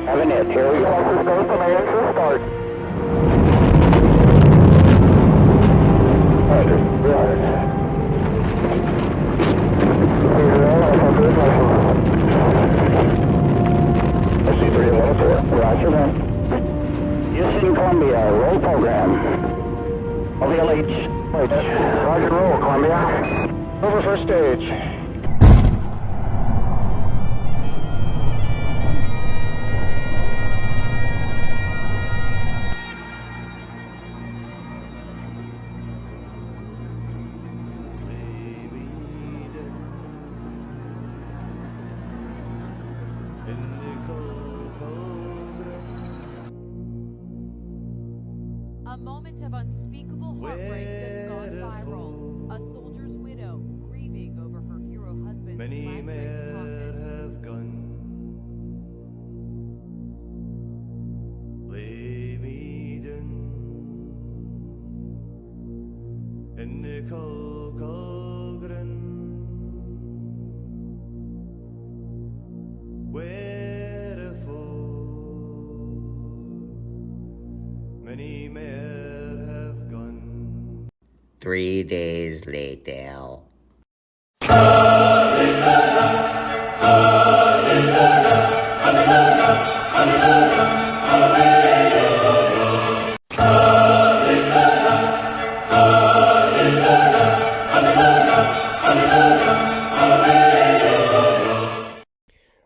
Having it. Here we go. Let's go. Command to start. Roger. Roger that. Houston, Columbia, roll program. OVLH. Roger, roll, Columbia. Over first stage. A moment of unspeakable heartbreak that's gone viral. A soldier's widow grieving over her hero husband's flag-draped coffin. Have gone. Lay me down in the cold cauldron, wherefore many men have gone. 3 days later.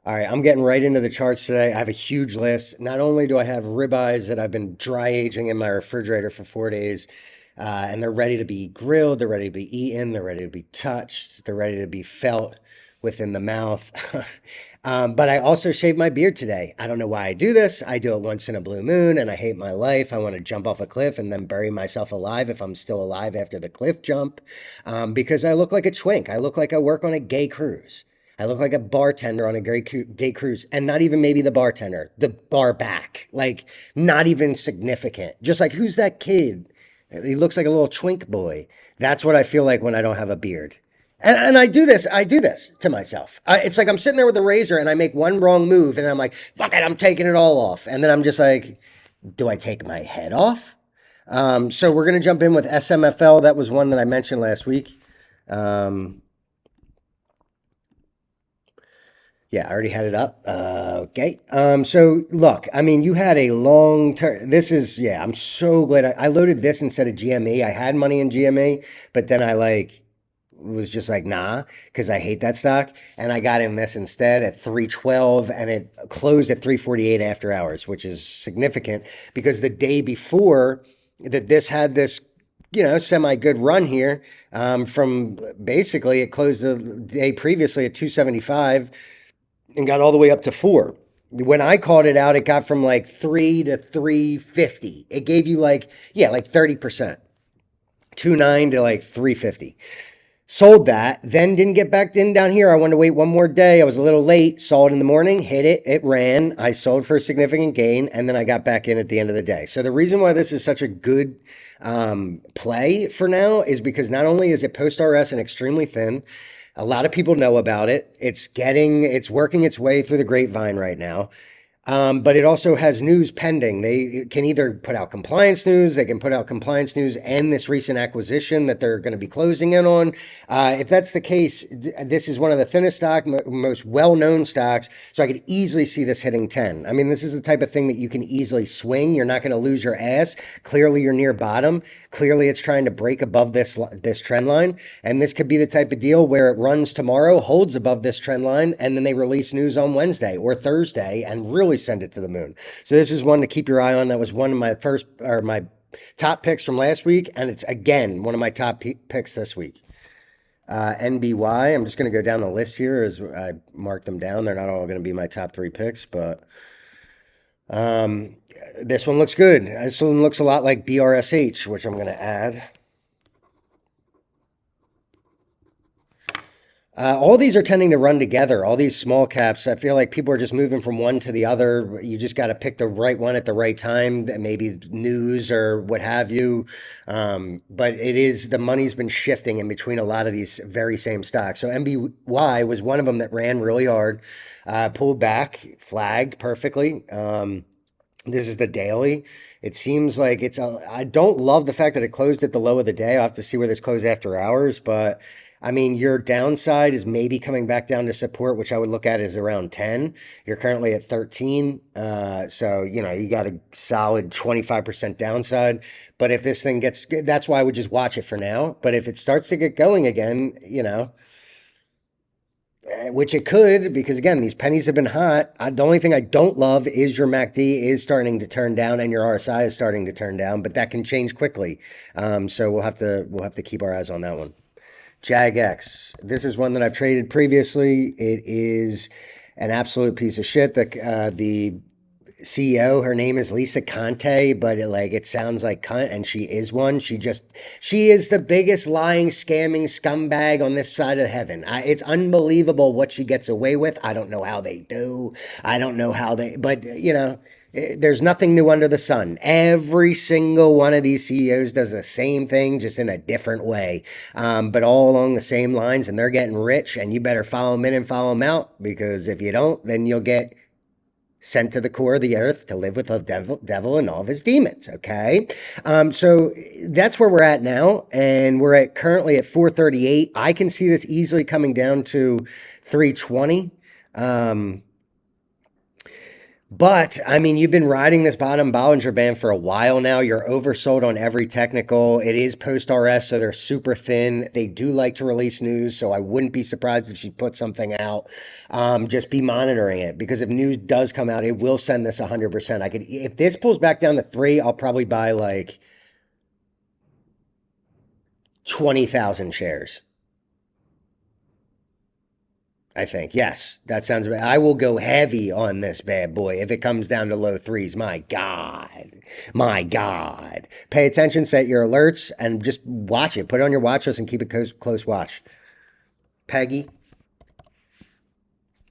All right, I'm getting right into the charts today. I have a huge list. Not only do I have ribeyes that I've been dry aging in my refrigerator for 4 days, and they're ready to be grilled, they're ready to be eaten, they're ready to be touched, they're ready to be felt within the mouth. But I also shaved my beard today. I don't know why I do this. I do it once in a blue moon, and I hate my life. I want to jump off a cliff and then bury myself alive if I'm still alive after the cliff jump, because I look like a twink. I look like I work on a gay cruise. I look like a bartender on a gay cruise, and not even maybe the bartender, the bar back, like not even significant. Just like, who's that kid? He looks like a little twink boy. That's what I feel like when I don't have a beard. And I do this to myself. It's like I'm sitting there with a razor and I make one wrong move and then I'm like, fuck it, I'm taking it all off. And then I'm just like, do I take my head off? So we're going to jump in with SMFL. That was one that I mentioned last week. Yeah, I already had it up. Okay. So look, I mean, you had a long term. This is, yeah, I'm so glad I loaded this instead of GME. I had money in GME, but then I was just like, nah, because I hate that stock. And I got in this instead at 312 and it closed at 348 after hours, which is significant because the day before that this had this, semi good run here, from basically it closed the day previously at 275 and got all the way up to 4. When I called it out, it got from like 3 to 350. It gave you like 30%. 2.9 to like 350. Sold that, then didn't get back in down here. I wanted to wait one more day. I was a little late, saw it in the morning, hit it, it ran. I sold for a significant gain, and then I got back in at the end of the day. So the reason why this is such a good play for now is because not only is it post-RS and extremely thin, a lot of people know about it. It's working its way through the grapevine right now. But it also has news pending. They can either put out compliance news, they can put out compliance news and this recent acquisition that they're going to be closing in on. If that's the case, this is one of the thinnest stock, most well-known stocks. So I could easily see this hitting 10. I mean, this is the type of thing that you can easily swing. You're not going to lose your ass. Clearly, you're near bottom. Clearly, it's trying to break above this trend line. And this could be the type of deal where it runs tomorrow, holds above this trend line, and then they release news on Wednesday or Thursday and really send it to the moon. So this is one to keep your eye on. That was one of my my top picks from last week, and it's again one of my top picks this week. NBY, I'm just going to go down the list here as I mark them down. They're not all going to be my top 3 picks, but this one looks good. This one looks a lot like BRSH, which I'm going to add. All these are tending to run together. All these small caps, I feel like people are just moving from one to the other. You just got to pick the right one at the right time, maybe news or what have you. But it is the money's been shifting in between a lot of these very same stocks. So MBY was one of them that ran really hard, pulled back, flagged perfectly. This is the daily. It seems like I don't love the fact that it closed at the low of the day. I'll have to see where this closed after hours, but I mean, your downside is maybe coming back down to support, which I would look at as around 10. You're currently at 13. So, you got a solid 25% downside. But if this thing that's why I would just watch it for now. But if it starts to get going again, which it could, because again, these pennies have been hot. The only thing I don't love is your MACD is starting to turn down and your RSI is starting to turn down, but that can change quickly. So we'll have to keep our eyes on that one. JAGX. This is one that I've traded previously. It is an absolute piece of shit. The CEO, her name is Lisa Conte, but it sounds like cunt, and she is one. She is the biggest lying, scamming scumbag on this side of heaven. It's unbelievable what she gets away with. I don't know how they do. I don't know how but there's nothing new under the sun. Every single one of these CEOs does the same thing, just in a different way, but all along the same lines, and they're getting rich, and you better follow them in and follow them out, because if you don't, then you'll get sent to the core of the earth to live with the devil and all of his demons, okay? So that's where we're at now, and we're currently at 438. I can see this easily coming down to 320. But, I mean, you've been riding this bottom Bollinger Band for a while now. You're oversold on every technical. It is post-RS, so they're super thin. They do like to release news, so I wouldn't be surprised if she put something out. Just be monitoring it, because if news does come out, it will send this 100%. If this pulls back down to 3, I'll probably buy like 20,000 shares. I think. Yes, that sounds bad. I will go heavy on this bad boy if it comes down to low 3s. My God. My God. Pay attention, set your alerts, and just watch it. Put it on your watch list and keep it close watch. PEGY?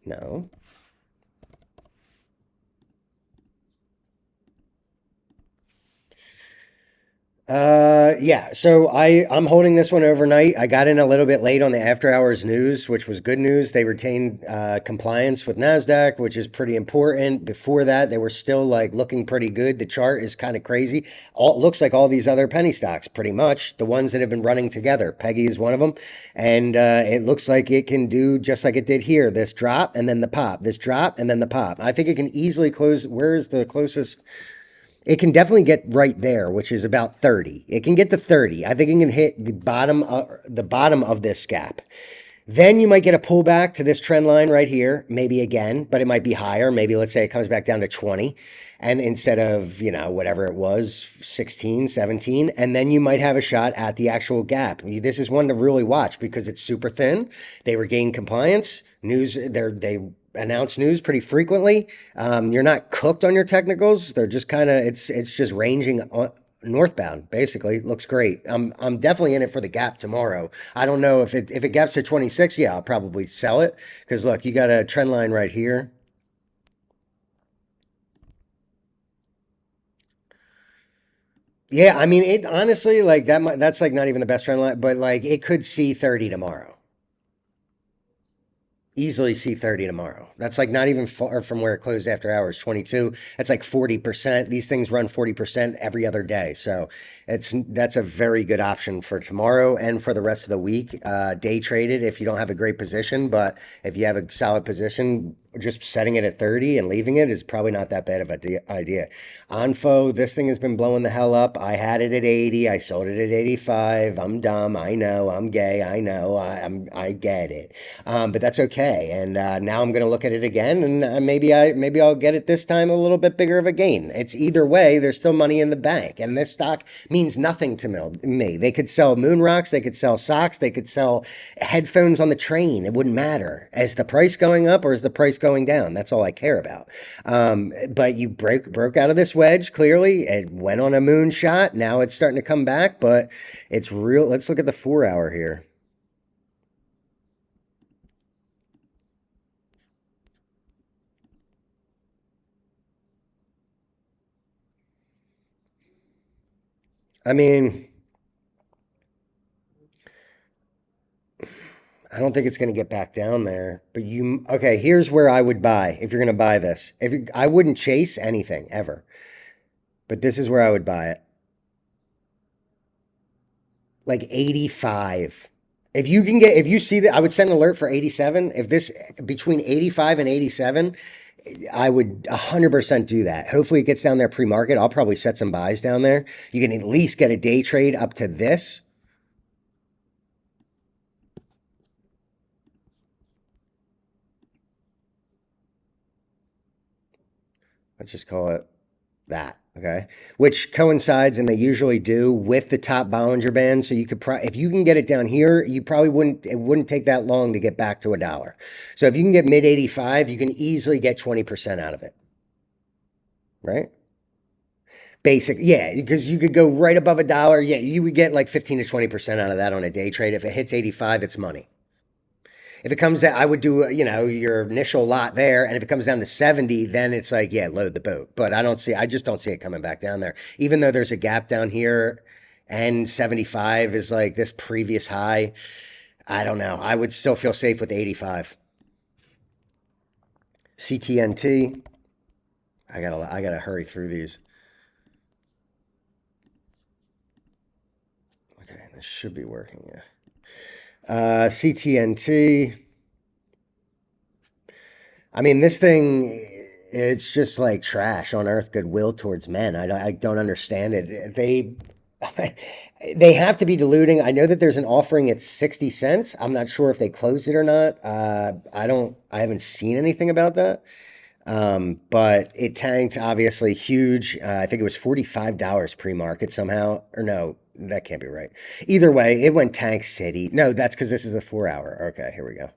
No. Yeah, so I'm holding this one overnight. I got in a little bit late on the after hours news, which was good news. They retained compliance with NASDAQ, which is pretty important. Before that, they were still looking pretty good. The chart is kind of crazy. Looks like all these other penny stocks, pretty much the ones that have been running together. PEGY is one of them, and it looks like it can do just like it did here. This drop and then the pop. This drop and then the pop. I think it can easily close. Where's the closest? It can definitely get right there, which is about 30. It can get to 30. I think it can hit the bottom of this gap. Then you might get a pullback to this trend line right here, maybe again, but it might be higher. Maybe let's say it comes back down to 20, and instead of, whatever it was, 16, 17, and then you might have a shot at the actual gap. This is one to really watch because it's super thin. They regain compliance. News, they announce news pretty frequently. You're not cooked on your technicals. They're just kind of, it's just ranging northbound, basically. Looks great. I'm definitely in it for the gap tomorrow. I don't know if it gaps to 26, yeah, I'll probably sell it, because look, you got a trend line right here. Yeah, I mean, it honestly, that's not even the best trend line, but it could see 30 tomorrow. Easily see 30 tomorrow. That's not even far from where it closed after hours, 22. That's 40%. These things run 40% every other day. So that's a very good option for tomorrow and for the rest of the week. Day traded if you don't have a great position, but if you have a solid position, just setting it at 30 and leaving it is probably not that bad of an idea. ONVO, this thing has been blowing the hell up. I had it at 80. I sold it at 85. I'm dumb. I know. I'm gay. I know. I get it. But that's okay. And now I'm going to look at it again, and maybe I'll get it this time a little bit bigger of a gain. It's either way, there's still money in the bank, and this stock means nothing to me. They could sell moon rocks. They could sell socks. They could sell headphones on the train. It wouldn't matter. Is the price going up or is the price going down? That's all I care about. But you broke out of this wedge, clearly. It went on a moonshot. Now it's starting to come back, but it's real. Let's look at the 4 hour here. I mean, I don't think it's going to get back down there, but okay, here's where I would buy if you're going to buy this. I wouldn't chase anything ever, but this is where I would buy it. Like 85. If you see that, I would send an alert for 87. If this between 85 and 87, I would 100% do that. Hopefully it gets down there pre-market. I'll probably set some buys down there. You can at least get a day trade up to this. Let's just call it that, okay? Which coincides, and they usually do, with the top Bollinger Band. So you could if you can get it down here, you probably it wouldn't take that long to get back to $1. So if you can get mid 85, you can easily get 20% out of it, right? Basic, yeah, because you could go right above $1. Yeah, you would get like 15 to 20% out of that on a day trade. If it hits 85, it's money. If it comes down, I would do, your initial lot there. And if it comes down to 70, then it's like, yeah, load the boat. But I just don't see it coming back down there. Even though there's a gap down here and 75 is like this previous high. I don't know. I would still feel safe with 85. CTNT. I gotta hurry through these. Okay, this should be working, yeah. CTNT. I mean, this thing, it's just like trash on earth goodwill towards men. I don't understand it. They have to be diluting. I know that there's an offering at 60 cents. I'm not sure if they closed it or not. I haven't seen anything about that. But it tanked, obviously huge. I think it was $45 pre-market somehow, or no, that can't be right. Either way, it went tank city. No, that's because this is a 4-hour. Okay, here we go.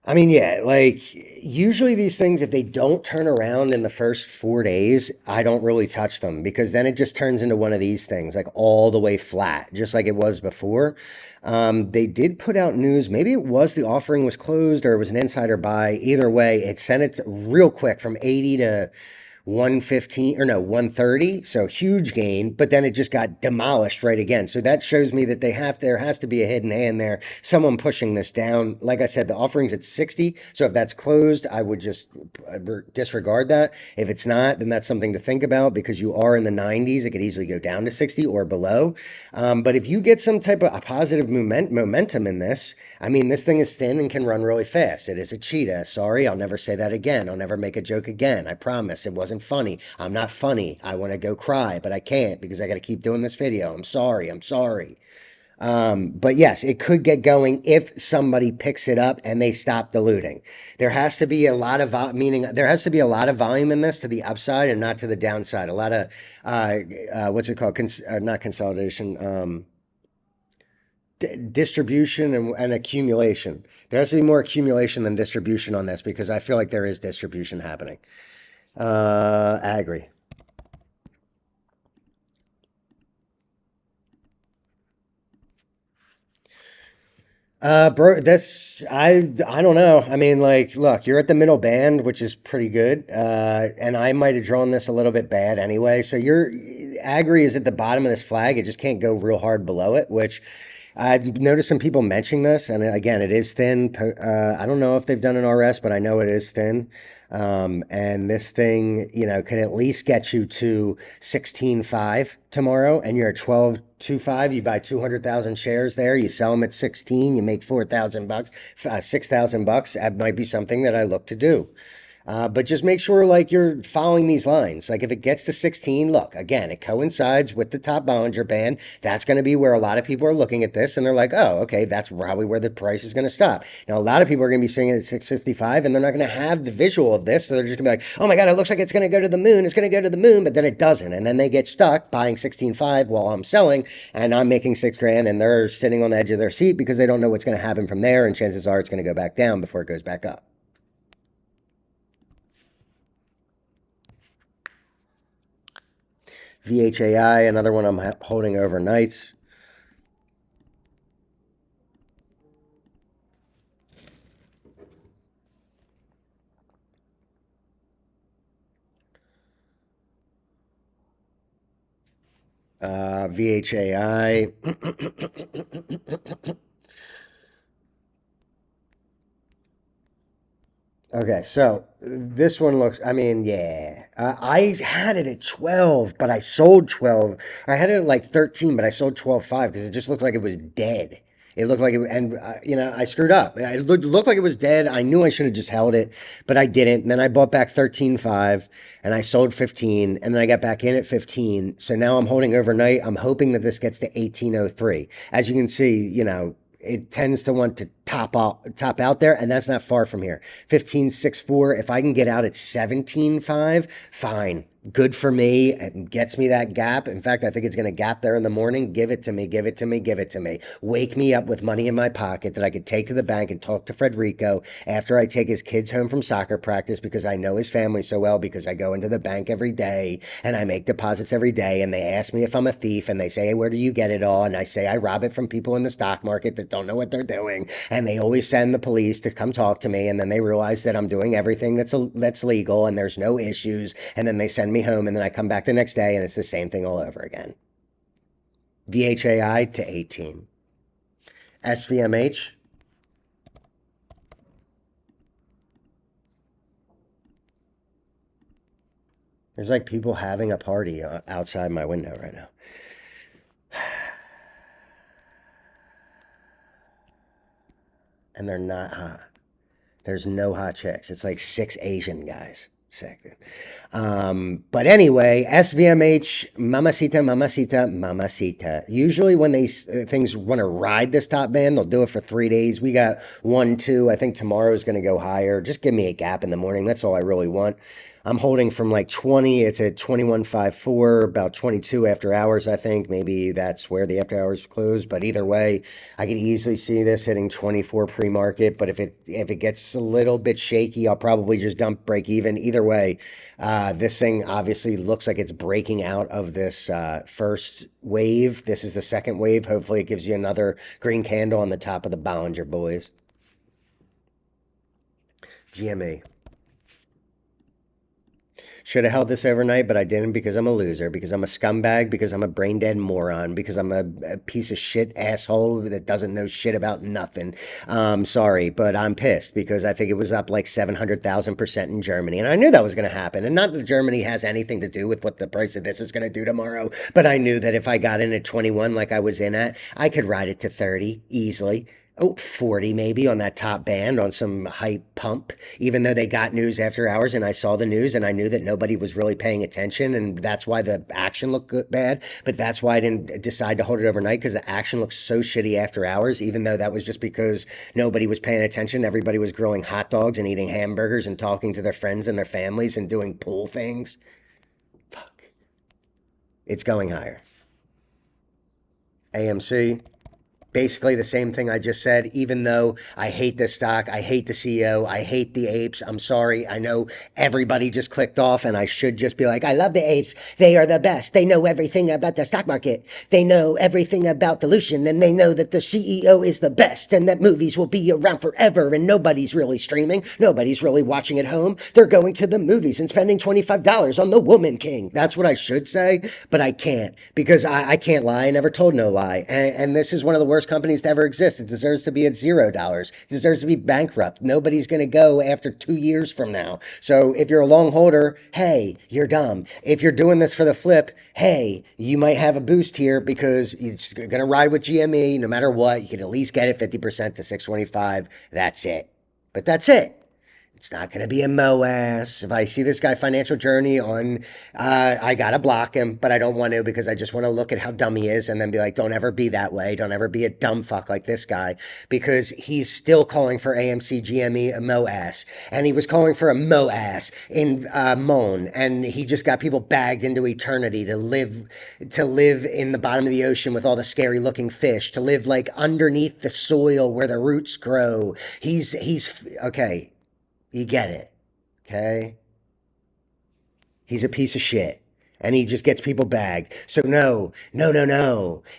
I mean, yeah, like usually these things, if they don't turn around in the first 4 days, I don't really touch them because then it just turns into one of these things, like all the way flat, just like it was before. They did put out news. Maybe it was the offering was closed or it was an insider buy. Either way, it sent it real quick from 80 to 115 or no 130, so huge gain, but then it just got demolished right again. So that shows me that there has to be a hidden hand there, someone pushing this down. Like I said, the offering's at 60, so if that's closed, I would just disregard that. If it's not, then that's something to think about because you are in the 90s. It could easily go down to 60 or below. But if you get some type of a positive momentum in this, I mean, this thing is thin and can run really fast. It is a cheetah. Sorry, I'll never say that again. I'll never make a joke again. I promise. It wasn't funny. I'm not funny. I want to go cry, but I can't because I got to keep doing this video. I'm sorry. But yes, it could get going if somebody picks it up and they stop diluting. There has to be a lot of there has to be a lot of volume in this to the upside and not to the downside. A lot of what's it called? Not consolidation. Distribution and accumulation. There has to be more accumulation than distribution on this because I feel like there is distribution happening. AGRI. Bro, I don't know. I mean, like, look, you're at the middle band, which is pretty good. And I might have drawn this a little bit bad anyway. So your AGRI is at the bottom of this flag. It just can't go real hard below it, which I've noticed some people mentioning this. And again, it is thin. I don't know if they've done an RS, but I know it is thin. And this thing, can at least get you to 16.5 tomorrow, and you're at 12.25. You buy 200,000 shares there. You sell them at 16. You make $4,000, $6,000. That might be something that I look to do. But just make sure like you're following these lines. Like if it gets to 16, look, again, it coincides with the top Bollinger Band. That's going to be where a lot of people are looking at this and they're like, oh, okay, that's probably where the price is going to stop. Now, a lot of people are going to be seeing it at 655 and they're not going to have the visual of this. So they're just going to be like, oh my God, it looks like it's going to go to the moon. It's going to go to the moon, but then it doesn't. And then they get stuck buying 16.5 while I'm selling and I'm making $6,000 and they're sitting on the edge of their seat because they don't know what's going to happen from there. And chances are it's going to go back down before it goes back up. VHAI, another one I'm holding overnight. VHAI. Okay, so this one looks, I mean, yeah. I had it at 12, but I sold 12. I had it at like 13, but I sold 12.5 because it just looked like it was dead. It looked like it, and you know, I screwed up. It looked like it was dead. I knew I should have just held it, but I didn't. And then I bought back 13.5 and I sold 15, and then I got back in at 15. So now I'm holding overnight. I'm hoping that this gets to 1803. As you can see, you know, it tends to want to top out there, and that's not far from here. 15.64. If I can get out at 17.5, fine. Good for me. It gets me that gap. In fact, I think it's going to gap there in the morning. Give it to me, give it to me, give it to me. Wake me up with money in my pocket that I could take to the bank and talk to Frederico after I take his kids home from soccer practice, because I know his family so well, because I go into the bank every day and I make deposits every day, and they ask me if I'm a thief, and they say, hey, where do you get it all? And I say I rob it from people in the stock market that don't know what they're doing, and they always send the police to come talk to me, and then they realize that I'm doing everything that's legal and there's no issues, and then they send me home, and then I come back the next day and it's the same thing all over again. VHAI to 18. SVMH. There's like people having a party outside my window right now. And they're not hot. There's no hot chicks. It's like 6 Asian guys. Second. But anyway, SVMH, mamacita, mamacita, mamacita. Usually when things want to ride this top band, they'll do it for 3 days. We got 1, 2. I think tomorrow is going to go higher. Just give me a gap in the morning. That's all I really want. I'm holding from like 20. It's at 21.54, about 22 after hours, I think. Maybe that's where the after hours close. But either way, I can easily see this hitting 24 pre-market. But if it gets a little bit shaky, I'll probably just dump break even. Either way, this thing obviously looks like it's breaking out of this first wave. This is the second wave. Hopefully it gives you another green candle on the top of the Bollinger, boys. GME. Should have held this overnight, but I didn't, because I'm a loser, because I'm a scumbag, because I'm a brain dead moron, because I'm a piece of shit asshole that doesn't know shit about nothing. Sorry, but I'm pissed because I think it was up like 700,000% in Germany. And I knew that was going to happen. And not that Germany has anything to do with what the price of this is going to do tomorrow, but I knew that if I got in at 21 like I was in at, I could ride it to 30 easily. 40 maybe on that top band on some hype pump, even though they got news after hours and I saw the news and I knew that nobody was really paying attention, and that's why the action looked bad. But that's why I didn't decide to hold it overnight, because the action looked so shitty after hours, even though that was just because nobody was paying attention. Everybody was grilling hot dogs and eating hamburgers and talking to their friends and their families and doing pool things. Fuck. It's going higher. AMC. Basically the same thing I just said, even though I hate this stock, I hate the CEO, I hate the apes. I'm sorry. I know everybody just clicked off, and I should just be like, I love the apes. They are the best. They know everything about the stock market. They know everything about dilution, and they know that the CEO is the best, and that movies will be around forever, and nobody's really streaming. Nobody's really watching at home. They're going to the movies and spending $25 on The Woman King. That's what I should say, but I can't, because I can't lie. I never told no lie. And this is one of the worst companies to ever exist. It deserves to be at $0. It deserves to be bankrupt. Nobody's going to go after 2 years from now. So if you're a long holder, hey, you're dumb. If you're doing this for the flip, hey, you might have a boost here, because it's going to ride with GME no matter what. You can at least get it 50% to 625. That's it. But that's it. It's not going to be a MOAS. If I see this guy Financial Journey on, I got to block him, but I don't want to, because I just want to look at how dumb he is and then be like, don't ever be that way. Don't ever be a dumb fuck like this guy, because he's still calling for AMC GME a MOAS. And he was calling for a MOAS in Moan. And he just got people bagged into eternity to live in the bottom of the ocean with all the scary looking fish, to live like underneath the soil where the roots grow. He's okay. You get it, okay? He's a piece of shit, and he just gets people bagged. So no.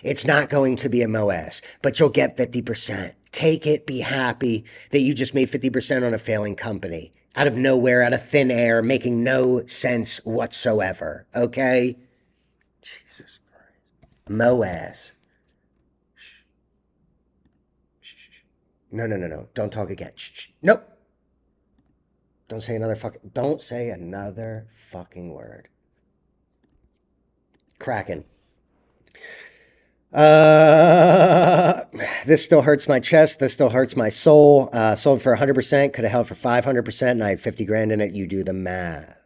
It's not going to be a MOAS, but you'll get 50%. Take it, be happy that you just made 50% on a failing company. Out of nowhere, out of thin air, making no sense whatsoever, okay? Jesus Christ. MOAS. No. Don't talk again. Shh. Nope. Don't say another fucking word. KRAKEN. This still hurts my chest. This still hurts my soul. Sold for 100%. Could have held for 500%, and I had 50 grand in it. You do the math.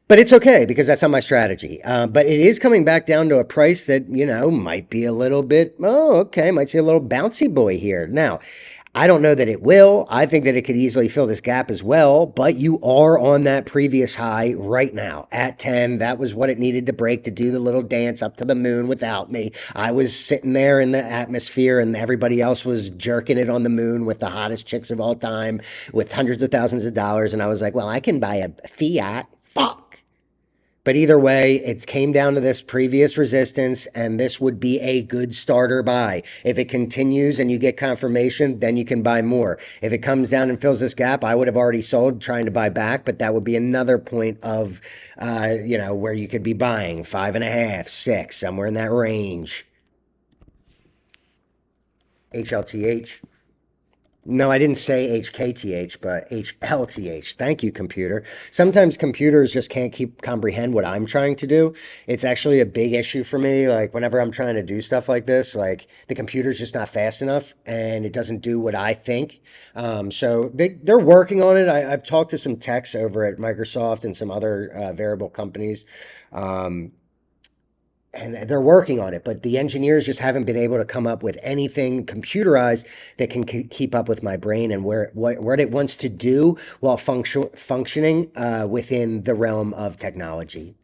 But it's okay because that's not my strategy. But it is coming back down to a price that, might be a little bit, okay, might see a little bouncy boy here. Now, I don't know that it will. I think that it could easily fill this gap as well, but you are on that previous high right now at 10. That was what it needed to break to do the little dance up to the moon without me. I was sitting there in the atmosphere and everybody else was jerking it on the moon with the hottest chicks of all time with hundreds of thousands of dollars. And I was like, well, I can buy a Fiat. Fuck. But either way, it came down to this previous resistance, and this would be a good starter buy. If it continues and you get confirmation, then you can buy more. If it comes down and fills this gap, I would have already sold trying to buy back, but that would be another point of, where you could be buying 5.5, 6, somewhere in that range. HLTH. No, I didn't say HKTH, but HLTH. Thank you, computer. Sometimes computers just can't comprehend what I'm trying to do. It's actually a big issue for me. Like whenever I'm trying to do stuff like this, like the computer's just not fast enough and it doesn't do what I think. So they're working on it. I've talked to some techs over at Microsoft and some other variable companies. And they're working on it, but the engineers just haven't been able to come up with anything computerized that can keep up with my brain and what it wants to do while functioning within the realm of technology.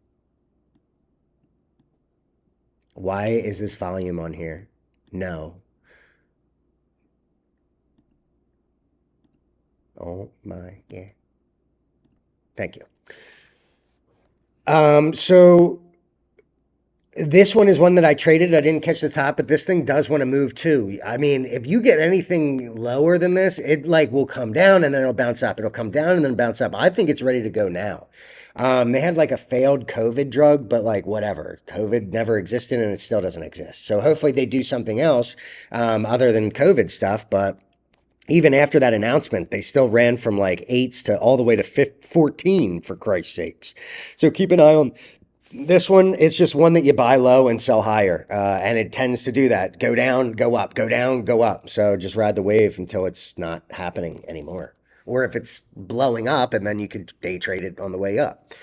Why is this volume on here? No. Oh my God. Thank you. So this one is one that I traded. I didn't catch the top, but this thing does want to move too. I mean, if you get anything lower than this, it will come down and then it'll bounce up. It'll come down and then bounce up. I think it's ready to go now. They had a failed COVID drug, but whatever. COVID never existed and it still doesn't exist. So hopefully they do something else other than COVID stuff. But even after that announcement, they still ran from 8s to all the way to 14, for Christ's sakes. So keep an eye on this one. It's just one that you buy low and sell higher. And it tends to do that. Go down, go up, go down, go up. So just ride the wave until it's not happening anymore. Or if it's blowing up, and then you could day trade it on the way up.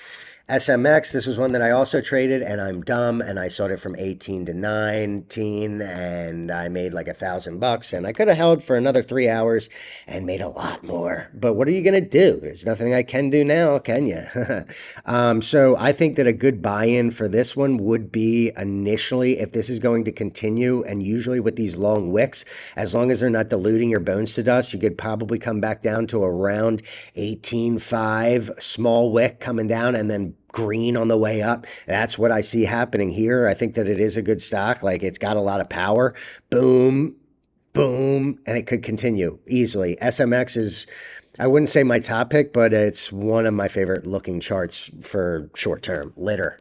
SMX, this was one that I also traded, and I'm dumb, and I sold it from 18 to 19, and I made $1,000, and I could have held for another 3 hours and made a lot more. But what are you going to do? There's nothing I can do now, can you? So I think that a good buy-in for this one would be initially, if this is going to continue, and usually with these long wicks, as long as they're not diluting your bones to dust, you could probably come back down to around 18.5, small wick coming down, and then green on the way up. That's what I see happening here. I think that it is a good stock. It's got a lot of power. Boom, boom, and it could continue easily. SMX is, I wouldn't say my top pick, but it's one of my favorite looking charts for short term. Litter.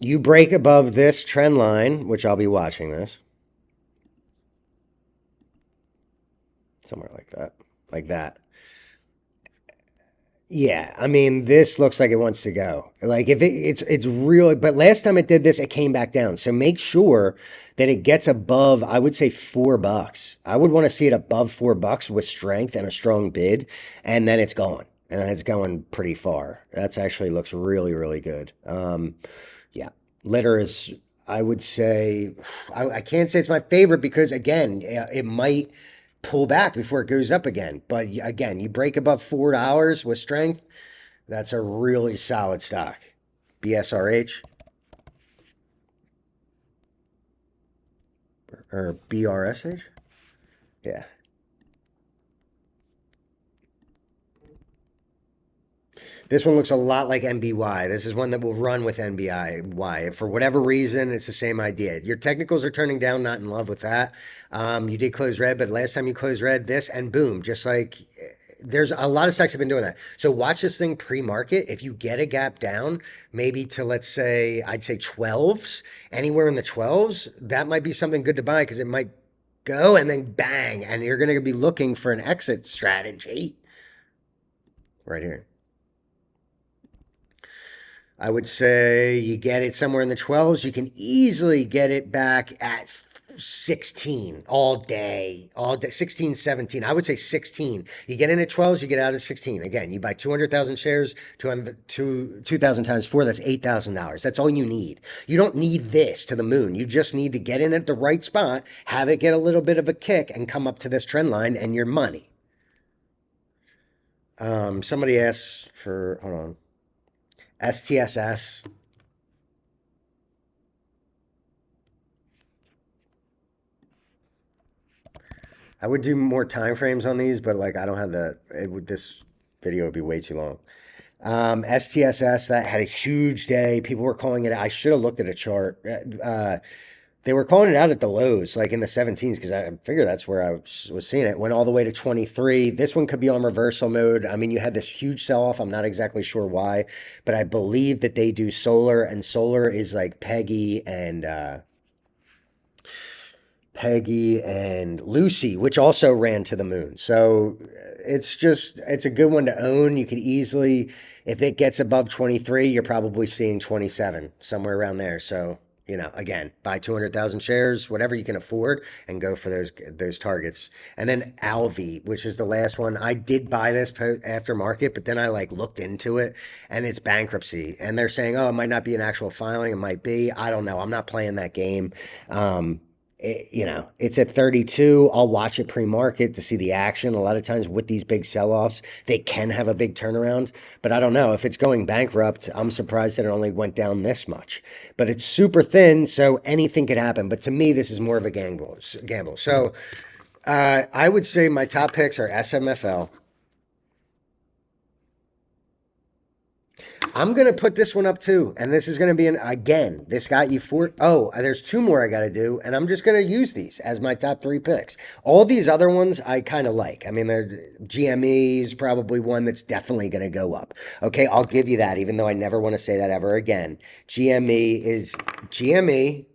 You break above this trend line, which I'll be watching this. Somewhere like that. Yeah, I mean, this looks like it wants to go. If it's really, but last time it did this, it came back down. So make sure that it gets above, I would say $4. I would want to see it above $4 with strength and a strong bid, and then it's gone. And it's going pretty far. That's actually looks really, really good. Yeah, litter is, I would say, I can't say it's my favorite because, again, it might pull back before it goes up again. But again, you break above $4 with strength, that's a really solid stock. BSRH or BRSH? Yeah. This one looks a lot like NBY. This is one that will run with NBY. For whatever reason, it's the same idea. Your technicals are turning down, not in love with that. You did close red, but last time you closed red, this and boom, just like there's a lot of stocks have been doing that. So watch this thing pre-market. If you get a gap down, maybe to let's say, I'd say 12s, anywhere in the 12s, that might be something good to buy because it might go and then bang, and you're going to be looking for an exit strategy right here. I would say you get it somewhere in the 12s. You can easily get it back at 16 all day, 16, 17. I would say 16. You get in at 12s, you get out at 16. Again, you buy 200,000 shares, 2,000 times 4, that's $8,000. That's all you need. You don't need this to the moon. You just need to get in at the right spot, have it get a little bit of a kick, and come up to this trend line and your money. Somebody asks for, hold on. STSS. I would do more time frames on these, but like I don't have this video would be way too long. STSS, that had a huge day. People were calling it. I should have looked at a chart. They were calling it out at the lows, like in the 17s, because I figure that's where I was seeing it. Went all the way to 23. This one could be on reversal mode. I mean, you had this huge sell-off. I'm not exactly sure why, but I believe that they do solar, and solar is like PEGY and Lucy, which also ran to the moon. So it's a good one to own. You could easily, if it gets above 23, you're probably seeing 27, somewhere around there. So, you know, again, buy 200,000 shares, whatever you can afford, and go for those targets. And then Alvi, which is the last one. I did buy this after market, but then I like looked into it, and it's bankruptcy. And they're saying, oh, it might not be an actual filing. It might be. I don't know. I'm not playing that game. You know, it's at 32. I'll watch it pre-market to see the action. A lot of times with these big sell-offs, they can have a big turnaround, but I don't know if it's going bankrupt. I'm surprised that it only went down this much, but it's super thin. So anything could happen. But to me, this is more of a gamble. So, I would say my top picks are SMFL. I'm going to put this one up too. And this is going to be again, this got you there's 2 more I got to do. And I'm just going to use these as my top 3 picks. All these other ones I kind of like. I mean, GME is probably one that's definitely going to go up. Okay. I'll give you that, even though I never want to say that ever again. GME is GME.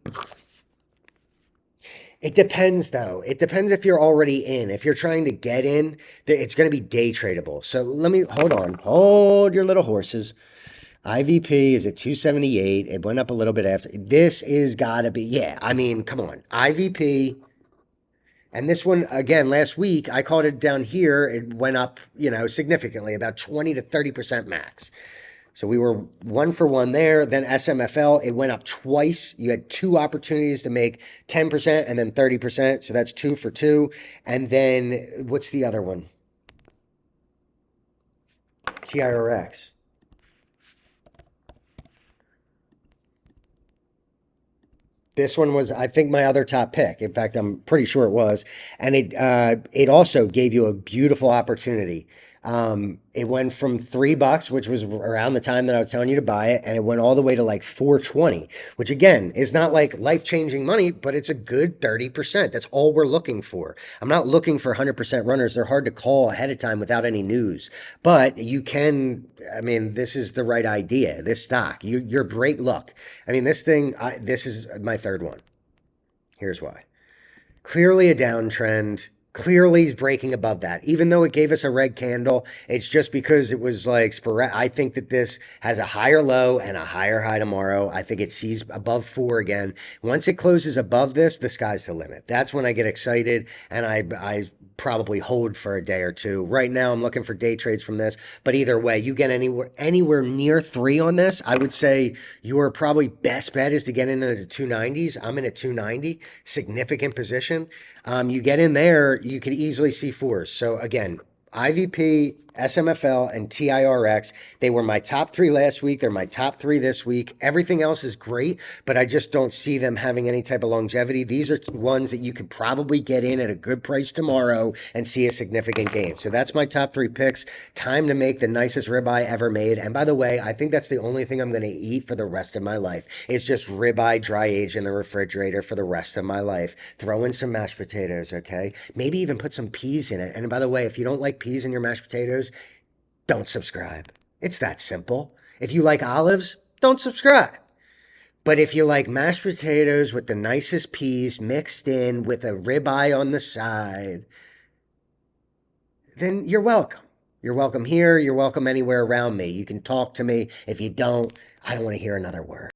It depends, though. It depends if you're already in. If you're trying to get in, it's going to be day tradable. So hold your little horses. IVP is at 278. It went up a little bit after. This is got to be, yeah, I mean, come on. IVP, and this one, again, last week, I called it down here. It went up, you know, significantly, about 20 to 30% max. So we were 1 for 1 there. Then SMFL, it went up twice. You had 2 opportunities to make 10% and then 30%. So that's 2 for 2. And then what's the other one? TIRX. This one was, I think, my other top pick. In fact, I'm pretty sure it was. And it also gave you a beautiful opportunity. It went from $3, which was around the time that I was telling you to buy it, and it went all the way to like $4.20, which again is not like life-changing money, but it's a good 30%. That's all we're looking for. I'm not looking for 100% runners. They're hard to call ahead of time without any news, but you can. I mean, this is the right idea. This stock, you're great luck. I mean, this thing. This is my 3rd one. Here's why. Clearly a downtrend. Clearly is breaking above that. Even though it gave us a red candle, it's just because it was like sporadic. I think that this has a higher low and a higher high tomorrow. I think it sees above 4 again. Once it closes above this, the sky's the limit. That's when I get excited, and I probably hold for a day or 2. Right now, I'm looking for day trades from this, but either way, you get anywhere near 3 on this, I would say your probably best bet is to get into the 290s. I'm in a 290, significant position. You get in there, you could easily see 4s. So again, IVP, SMFL, and TIRX. They were my top 3 last week. They're my top 3 this week. Everything else is great, but I just don't see them having any type of longevity. These are ones that you could probably get in at a good price tomorrow and see a significant gain. So that's my top 3 picks. Time to make the nicest ribeye ever made. And by the way, I think that's the only thing I'm going to eat for the rest of my life. It's just ribeye dry aged in the refrigerator for the rest of my life. Throw in some mashed potatoes, okay? Maybe even put some peas in it. And by the way, if you don't like peas in your mashed potatoes, don't subscribe. It's that simple. If you like olives, don't subscribe. But if you like mashed potatoes with the nicest peas mixed in with a ribeye on the side, then you're welcome. You're welcome here. You're welcome anywhere around me. You can talk to me. If you don't, I don't want to hear another word.